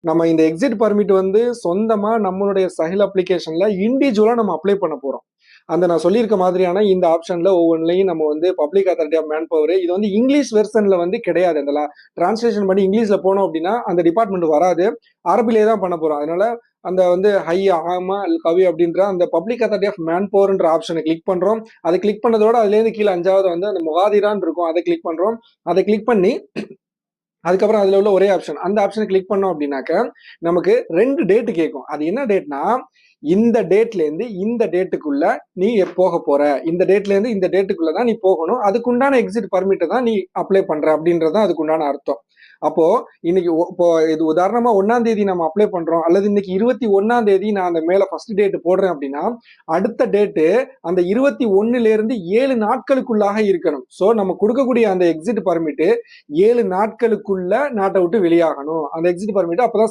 நம்ம இந்த exit permit வந்து சொந்தமா நம்மளுடைய சஹில் அப்ளிகேஷன்ல இண்டிவிஜுவலா நம்ம அப்ளை பண்ண போறோம். அந்த நான் சொல்லியிருக்க மாதிரியான இந்த ஆப்ஷன்ல ஒவ்வொன்றிலையும் நம்ம வந்து public authority of manpower இது வந்து இங்கிலீஷ் வெர்ஷன்ல வந்து கிடையாது. அந்த டிரான்ஸ்லேஷன் பண்ணி இங்கிலீஷ்ல போனோம் அப்படின்னா அந்த டிபார்ட்மெண்ட் வராது. அரபிலே தான் பண்ண போறோம். அதனால அந்த வந்து ஹை ஆமா அல் கவி அப்படின்ற அந்த பப்ளிக் அத்தாரிட்டி ஆஃப் மேன் பவர்ன்ற ஆப்ஷனை கிளிக் பண்றோம். அதை கிளிக் பண்ணதோட அதுலேருந்து கீழே 5வது வந்து அந்த முகாதிரான் இருக்கும். அதை கிளிக் பண்றோம். அதை கிளிக் பண்ணி அதுக்கப்புறம் அதுல உள்ள ஒரே ஆப்ஷன் அந்த ஆப்ஷனை கிளிக் பண்ணோம் அப்படின்னாக்க நமக்கு 2 டேட் கேட்கும். அது என்ன டேட்னா இந்த டேட்ல இருந்து இந்த டேட்டுக்குள்ள நீ போக போற, இந்த டேட்ல இருந்து இந்த டேட்டுக்குள்ள தான் நீ போகணும், அதுக்குண்டான எக்ஸிட் பர்மிட்டை தான் நீ அப்ளை பண்ற அப்படின்றதான் அதுக்குண்டான அர்த்தம். அப்போ இன்னைக்கு இப்போ இது உதாரணமா 1ஆம் தேதி நம்ம அப்ளை பண்றோம், அல்லது இன்னைக்கு 21ஆம் தேதி நான் அந்த மேல ஃபர்ஸ்ட் டேட் போடுறேன் அப்படின்னா அடுத்த டேட்டு அந்த 21ல இருந்து 7 நாட்களுக்குள்ளாக இருக்கணும். சோ நம்ம கொடுக்கக்கூடிய அந்த எக்ஸிட் பர்மிட் 7 நாட்களுக்குள்ள நாட்டை விட்டு வெளியாகணும். அந்த எக்ஸிட் பர்மிட் அப்பதான்